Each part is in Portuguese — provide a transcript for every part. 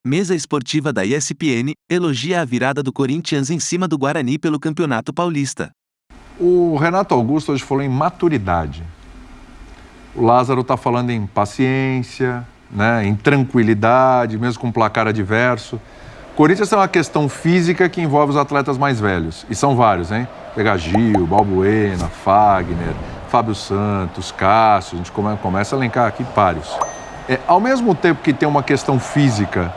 Mesa esportiva da ESPN elogia a virada do Corinthians em cima do Guarani pelo Campeonato Paulista. O Renato Augusto hoje falou em maturidade. O Lázaro está falando em paciência, né, em tranquilidade, mesmo com placar adverso. O Corinthians tem uma questão física que envolve os atletas mais velhos. E são vários, hein? Pegar Gil, Balbuena, Fagner, Fábio Santos, Cássio. A gente começa a elencar aqui vários. Ao mesmo tempo que tem uma questão física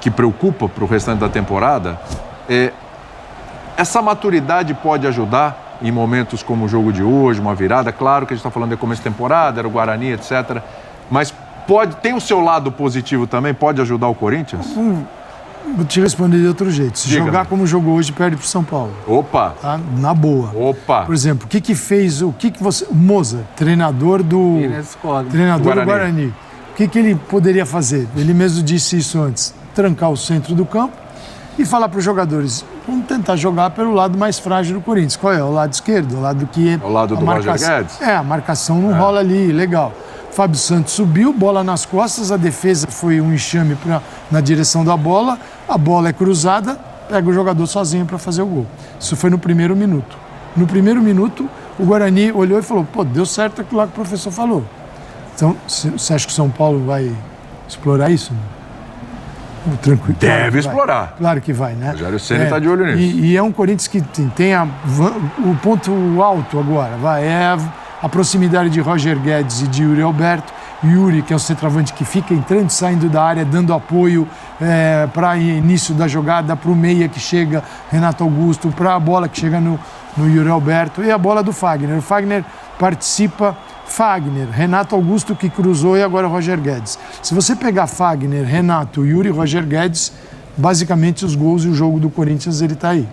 que preocupa para o restante da temporada, essa maturidade pode ajudar em momentos como o jogo de hoje, uma virada. Claro que a gente está falando de começo de temporada, era o Guarani, etc. Mas tem o seu lado positivo também? Pode ajudar o Corinthians? Vou te responder de outro jeito. Se jogar como jogou hoje, perde para o São Paulo. Opa! Tá? Na boa. Opa! Por exemplo, o que fez, o Moza, treinador do Guarani. O que ele poderia fazer? Ele mesmo disse isso antes. Trancar o centro do campo e falar para os jogadores, vamos tentar jogar pelo lado mais frágil do Corinthians. Qual é? O lado esquerdo, o lado que... O lado do Roger Guedes? A marcação não rola ali, legal. Fábio Santos subiu, bola nas costas, a defesa foi um enxame na direção da bola, a bola é cruzada, pega o jogador sozinho para fazer o gol. Isso foi no primeiro minuto. No primeiro minuto, o Guarani olhou e falou, pô, deu certo aquilo lá que o professor falou. Então, você acha que o São Paulo vai explorar isso? Tranquilo. Deve explorar. Claro que vai, né? O Rogério Ceni está de olho nisso. E é um Corinthians que tem o ponto alto agora. A proximidade de Roger Guedes e de Yuri Alberto. Yuri, que é o centroavante que fica entrando e saindo da área, dando apoio para início da jogada, para o meia que chega, Renato Augusto, para a bola que chega no Yuri Alberto. E a bola do Fagner. O Fagner participa... Renato Augusto que cruzou e agora Roger Guedes. Se você pegar Fagner, Renato, Yuri e Roger Guedes, basicamente os gols e o jogo do Corinthians ele está aí.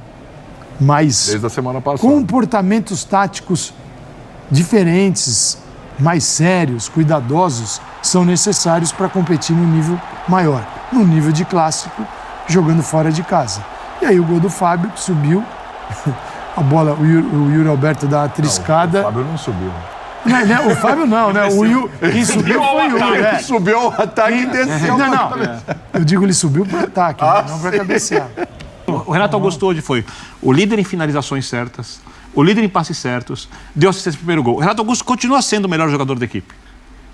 Mas desde a semana passada. Comportamentos táticos diferentes, mais sérios, cuidadosos, são necessários para competir num nível maior, num nível de clássico, jogando fora de casa. E aí o gol do Fábio que subiu, a bola, o Yuri Alberto dá uma triscada. O Fábio não subiu. Não, o Fábio não, né? Quem subiu foi o Yuri. Subiu ao ataque e desceu. Não. Eu digo ele subiu para o ataque, não para cabecear. O Renato Augusto hoje foi o líder em finalizações certas, o líder em passes certos, deu assistência pro primeiro gol. O Renato Augusto continua sendo o melhor jogador da equipe.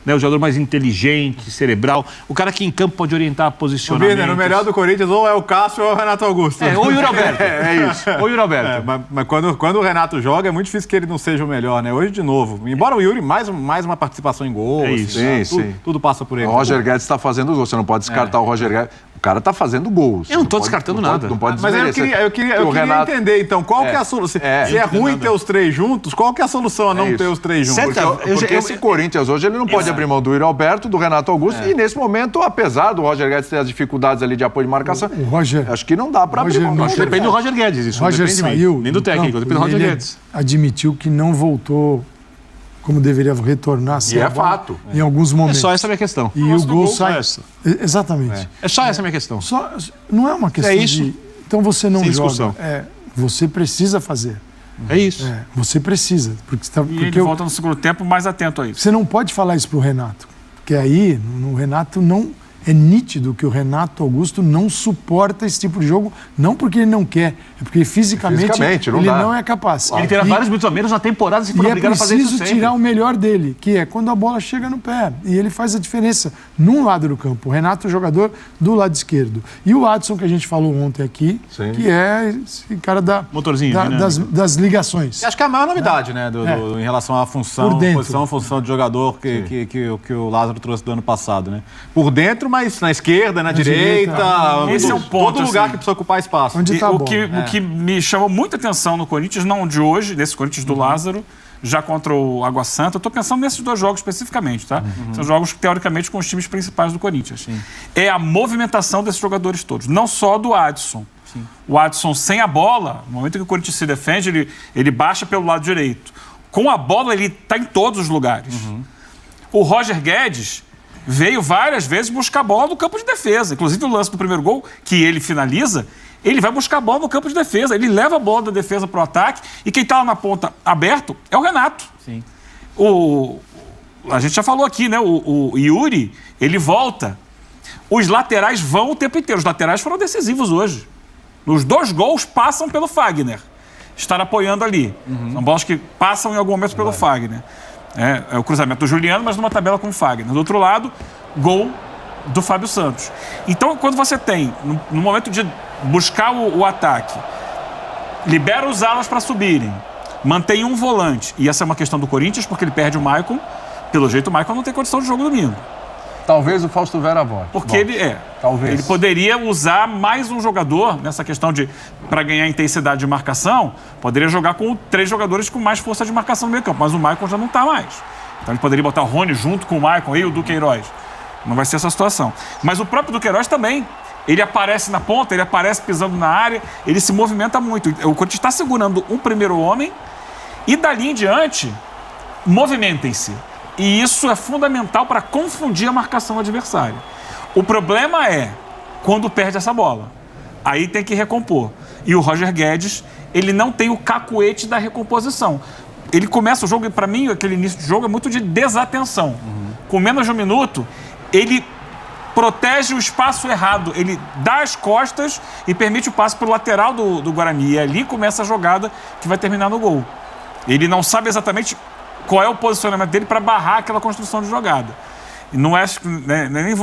Né, o jogador mais inteligente, cerebral, o cara que em campo pode orientar posicionamento. O melhor do Corinthians ou é o Cássio ou é o Renato Augusto. Ou o Yuri Alberto. É isso. Ou o Yuri Alberto. Mas quando o Renato joga, é muito difícil que ele não seja o melhor, né? Hoje, de novo, embora o Yuri, mais uma participação em gol. É isso. Sim. Tudo passa por ele. O Roger Guedes está fazendo os gols, você não pode descartar o Roger Guedes. O cara está fazendo gols. Eu não estou descartando nada. Não pode Mas eu queria entender, então, qual que é a solução? Se é ruim ter os três juntos, qual que é a solução a não ter os três juntos? Porque esse Corinthians hoje, ele não pode abrir mão do Yuri Alberto, do Renato Augusto, e nesse momento, apesar do Roger Guedes ter as dificuldades ali de apoio de marcação, acho que não dá para abrir mão. Depende do Roger Guedes, isso Roger não depende saiu, de mim, nem do técnico, depende do Roger Guedes. Admitiu que não voltou como deveria retornar. E é fato. Em alguns momentos. É só essa a minha questão. E o gol sai... Exatamente. É só essa a minha questão. Não é uma questão de... Então você não joga. Você precisa fazer. É isso. Você precisa. Porque ele volta no segundo tempo mais atento a isso. Você não pode falar isso pro Renato. Porque aí, no Renato, não... É nítido que o Renato Augusto não suporta esse tipo de jogo, não porque ele não quer, é porque fisicamente ele não é capaz. Ele terá vários minutos a menos na temporada se for obrigado a fazer isso sempre. E é preciso tirar o melhor dele, que é quando a bola chega no pé. E ele faz a diferença num lado do campo. O Renato é o jogador do lado esquerdo. E o Adson, que a gente falou ontem aqui, que é esse cara das ligações. Acho que é a maior novidade, né? Em relação à função, função de jogador que o Lázaro trouxe do ano passado, né? Por dentro, mas na esquerda, na direita. Esse é um ponto. Todo lugar que precisa ocupar espaço. O que me chamou muita atenção no Corinthians, não de hoje, nesse Corinthians do Lázaro, já contra o Água Santa. Eu estou pensando nesses dois jogos especificamente, tá? São jogos, teoricamente, com os times principais do Corinthians. É a movimentação desses jogadores todos, não só do Adson. O Adson sem a bola, no momento que o Corinthians se defende, ele baixa pelo lado direito. Com a bola, ele está em todos os lugares. O Roger Guedes veio várias vezes buscar a bola no campo de defesa. Inclusive, o lance do primeiro gol, que ele finaliza, ele vai buscar a bola no campo de defesa. Ele leva a bola da defesa para o ataque e quem está lá na ponta aberto é o Renato. O a gente já falou aqui, né? O Yuri, ele volta. Os laterais vão o tempo inteiro. Os laterais foram decisivos hoje. Os 2 gols passam pelo Fagner. Estar apoiando ali. São bolas que passam em algum momento pelo Fagner. É o cruzamento do Juliano, mas numa tabela com o Fagner. Do outro lado, gol do Fábio Santos. Então, quando você tem, no momento de buscar o ataque, libera os alas para subirem, mantém um volante, e essa é uma questão do Corinthians, porque ele perde o Maicon. Pelo jeito, o Maicon não tem condição de jogo domingo. Talvez o Fausto Vera volte. Porque ele poderia usar mais um jogador nessa questão de, para ganhar intensidade de marcação, poderia jogar com 3 jogadores com mais força de marcação no meio campo, mas o Maicon já não está mais. Então ele poderia botar o Rony junto com o Maicon e o Duqueiroz. Não vai ser essa situação. Mas o próprio Duqueiroz também. Ele aparece na ponta, ele aparece pisando na área, ele se movimenta muito. O Corinthians está segurando um primeiro homem e dali em diante, movimentem-se. E isso é fundamental para confundir a marcação adversária. O problema é quando perde essa bola. Aí tem que recompor. E o Roger Guedes, ele não tem o cacuete da recomposição. Ele começa o jogo, e para mim, aquele início de jogo é muito de desatenção. Com menos de um minuto, ele protege o espaço errado. Ele dá as costas e permite o passe para o lateral do Guarani. E ali começa a jogada que vai terminar no gol. Ele não sabe exatamente qual é o posicionamento dele para barrar aquela construção de jogada. E não é nem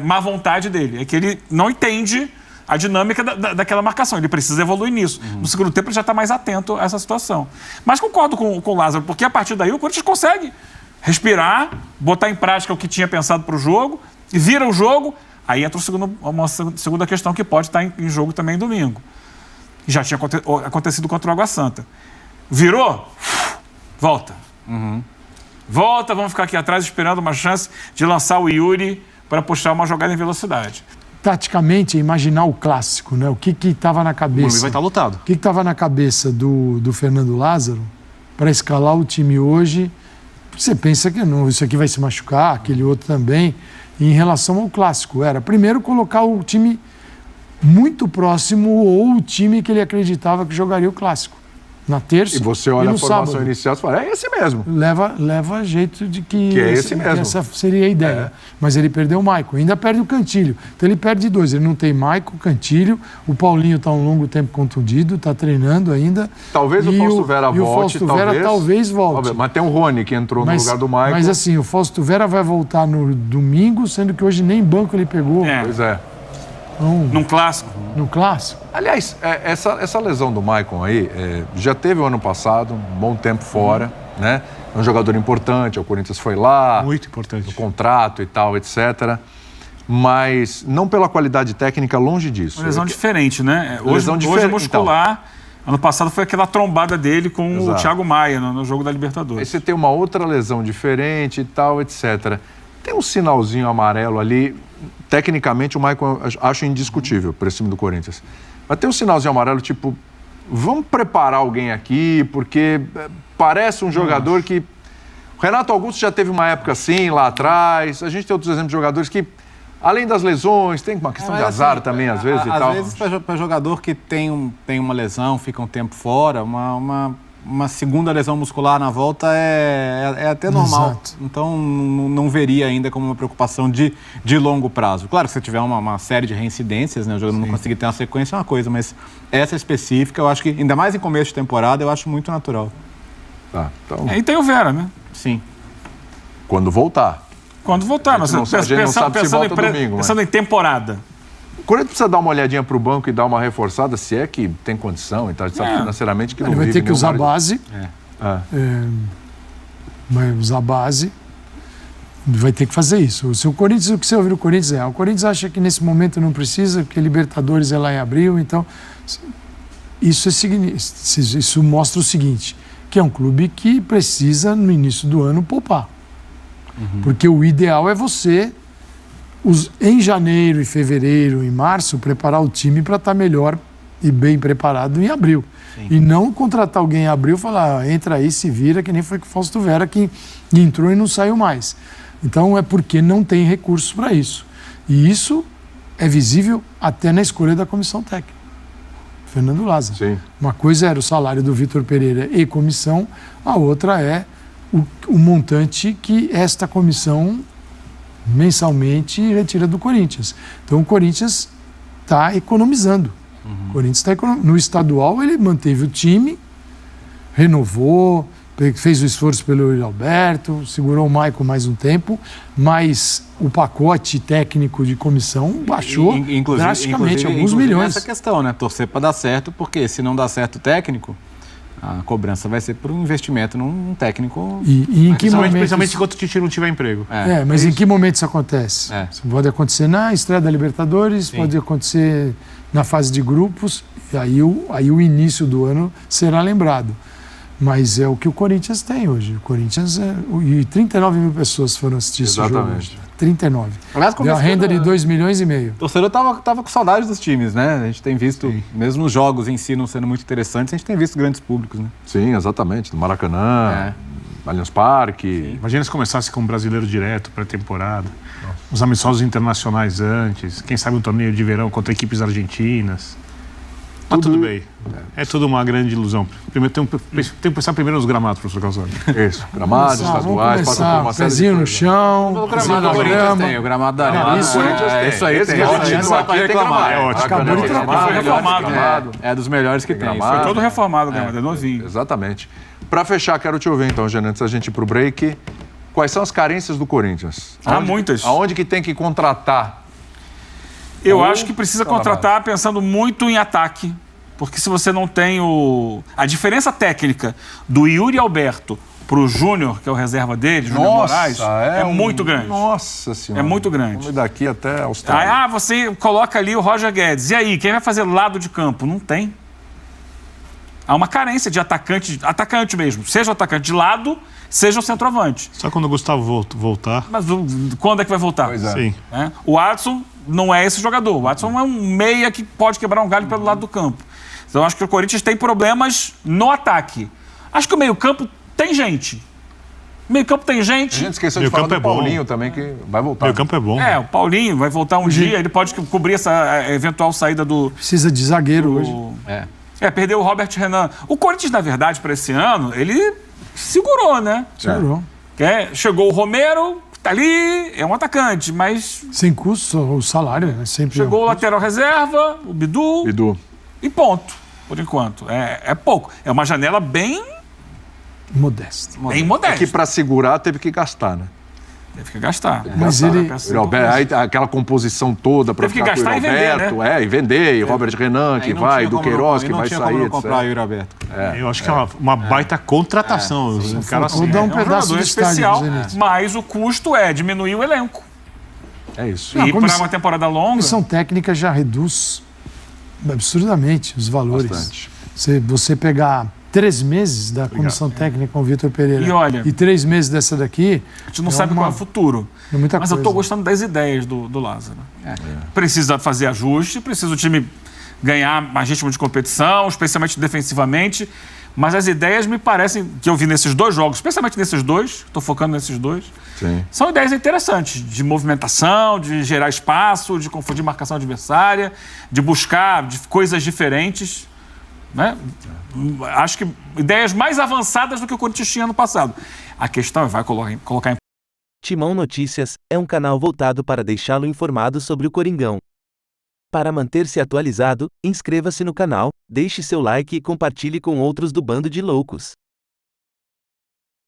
má vontade dele, é que ele não entende a dinâmica daquela marcação. Ele precisa evoluir nisso. No segundo tempo, ele já está mais atento a essa situação. Mas concordo com o Lázaro, porque a partir daí o Corinthians consegue respirar, botar em prática o que tinha pensado para o jogo, e vira o jogo, aí entra uma segunda questão que pode estar em jogo também domingo. Já tinha acontecido contra o Água Santa. Virou? Volta. Volta, vamos ficar aqui atrás esperando uma chance de lançar o Yuri para puxar uma jogada em velocidade. Taticamente, imaginar o clássico, né? O que estava na cabeça... O Morumbi vai estar lotado. O que estava na cabeça do Fernando Lázaro para escalar o time hoje? Você pensa que não, isso aqui vai se machucar, aquele outro também. E em relação ao clássico, era primeiro colocar o time muito próximo ou o time que ele acreditava que jogaria o clássico. Na terça e você olha a formação sábado. Inicial e fala, é esse mesmo. Leva jeito de que é esse mesmo. Que essa seria a ideia. Mas ele perdeu o Maicon, ainda perde o Cantilho. Então ele perde 2, ele não tem Maicon, Cantilho, o Paulinho está um longo tempo contundido, está treinando ainda. Talvez o Fausto Vera volte. E o Fausto Vera talvez volte. Mas tem o Rony que entrou no lugar do Maicon. Mas assim, o Fausto Vera vai voltar no domingo, sendo que hoje nem banco ele pegou. Pois é. Num clássico. No clássico. Aliás, essa lesão do Maicon aí, já teve o ano passado, um bom tempo fora, né? É um jogador importante, o Corinthians foi lá. Muito importante. No contrato e tal, etc. Mas não pela qualidade técnica, longe disso. Uma lesão diferente, né? Hoje muscular. Então. Ano passado foi aquela trombada dele com o Thiago Maia no jogo da Libertadores. Aí você tem uma outra lesão diferente e tal, etc. Tem um sinalzinho amarelo ali. Tecnicamente, o Maicon acho indiscutível para esse time do Corinthians. Mas tem um sinalzinho amarelo, tipo, vamos preparar alguém aqui, porque parece um jogador que... O Renato Augusto já teve uma época assim, lá atrás. A gente tem outros exemplos de jogadores que, além das lesões, tem uma questão de azar também, às vezes, e tal. Às vezes, para jogador que tem uma lesão, fica um tempo fora, uma segunda lesão muscular na volta é até normal. Exato. Então, não veria ainda como uma preocupação de longo prazo. Claro que se tiver uma série de reincidências, né, o jogador não conseguir ter uma sequência é uma coisa, mas essa específica, eu acho que, ainda mais em começo de temporada, eu acho muito natural. Tá, então... E tem o Vera, né? Sim. Quando voltar. Quando voltar. Pensando em temporada. O Corinthians precisa dar uma olhadinha para o banco e dar uma reforçada, se é que tem condição e tal, sabe financeiramente que não vive. Ele vai ter que usar base. Vai usar base. Vai ter que fazer isso. Se o Corinthians, o que você ouviu do Corinthians o Corinthians acha que nesse momento não precisa, porque Libertadores é lá em abril, então isso mostra o seguinte, que é um clube que precisa no início do ano poupar. Porque o ideal é você em janeiro, em fevereiro, em março, preparar o time para estar melhor e bem preparado em abril. Sim. E não contratar alguém em abril e falar, entra aí, se vira, que nem foi com o Fausto Vera, que entrou e não saiu mais. Então é porque não tem recursos para isso. E isso é visível até na escolha da comissão técnica. Fernando Lázaro. Sim. Uma coisa era o salário do Vitor Pereira e comissão, a outra é o montante que esta comissão mensalmente retira do Corinthians. Então o Corinthians está economizando. O Corinthians no estadual ele manteve o time, renovou, fez o esforço pelo Yuri Alberto, segurou o Maicon mais um tempo, mas o pacote técnico de comissão baixou drasticamente, alguns milhões. Essa questão, né? Torcer para dar certo, porque se não dá certo o técnico, a cobrança vai ser por um investimento num técnico. E em que momento? Principalmente enquanto o Tite não tiver emprego. Mas em que momento isso acontece? Isso pode acontecer na estreia da Libertadores, pode acontecer na fase de grupos, e aí o início do ano será lembrado. Mas é o que o Corinthians tem hoje. O Corinthians e 39 mil pessoas foram assistir esse jogo hoje. 39. Aliás, deu a renda de 2,5 milhões. O torcedor tava com saudade dos times, né? A gente tem visto, mesmo os jogos em si não sendo muito interessantes, a gente tem visto grandes públicos, né? Sim, exatamente. No Maracanã, Allianz Parque. Imagina se começasse com um brasileiro direto pré-temporada, os amistosos internacionais antes, quem sabe um torneio de verão contra equipes argentinas. Mas tudo bem. É tudo uma grande ilusão. Primeiro, tem que pensar primeiro nos gramados, professor Calzone. Isso, gramados, estaduais, passa por uma série pezinho no chão, o gramado da Corinthians tem, o gramado da Arena. Isso aí tem. É ótimo. Acabou de trocar. Foi reformado. É dos melhores que tem. Foi todo reformado o gramado, é novinho. Exatamente. Para fechar, quero te ouvir então, Gênero, antes da gente ir para o break. Quais são as carências do Corinthians? Há muitas. Aonde que tem que contratar? Eu acho que precisa contratar pensando muito em ataque, porque se você não tem a diferença técnica do Yuri Alberto para o Júnior, que é o reserva dele, Júnior Moraes, é muito grande. Nossa Senhora. É muito grande. Vamos daqui até a Austrália. Aí, você coloca ali o Roger Guedes. E aí, quem vai fazer lado de campo? Não tem. Há uma carência de atacante mesmo. Seja o atacante de lado, seja o centroavante. Só quando o Gustavo voltar. Mas quando é que vai voltar? Pois é. Sim. O Adson não é esse jogador. O Adson é um meia que pode quebrar um galho pelo lado do campo. Então, acho que o Corinthians tem problemas no ataque. Acho que o meio-campo tem gente. O meio-campo tem gente. A gente esqueceu de falar do Paulinho também, que vai voltar. Meio-campo é bom. O Paulinho vai voltar um dia. Ele pode cobrir essa eventual saída do... Precisa de zagueiro hoje. Perdeu o Robert Renan. O Corinthians, na verdade, para esse ano, ele segurou, né? Segurou. Chegou o Romero, que tá ali, é um atacante, mas... Sem custo, o salário é sempre... Chegou o lateral reserva, o Bidu. E ponto, por enquanto. É pouco. É uma janela bem... Modesta. Bem modesta. É que para segurar teve que gastar, né? Teve que gastar. Mas ele... Aí, aquela composição toda para ficar com o Yuri Alberto, e vender, e Robert Renan que vai, do Queiroz que vai sair, não tinha como comprar o Yuri Alberto. Eu acho que é uma baita contratação. O cara Faltou dar um pedaço do especial, estádio, mas o custo é diminuir o elenco. É isso. E para uma temporada longa... A comissão técnica já reduz absurdamente os valores. Bastante. Você pegar 3 meses da comissão técnica com o Vitor Pereira e 3 meses dessa daqui... A gente não sabe qual é o futuro. Mas eu estou gostando das ideias do Lázaro. Precisa fazer ajuste, precisa o time ganhar mais ritmo de competição, especialmente defensivamente. Mas as ideias me parecem, que eu vi nesses 2 jogos, especialmente nesses 2, estou focando nesses 2, são ideias interessantes, de movimentação, de gerar espaço, de confundir marcação adversária, de buscar coisas diferentes. Né? Acho que ideias mais avançadas do que o Corinthians tinha no passado. A questão é vai colocar em... Timão Notícias é um canal voltado para deixá-lo informado sobre o Coringão. Para manter-se atualizado, inscreva-se no canal, deixe seu like e compartilhe com outros do Bando de Loucos.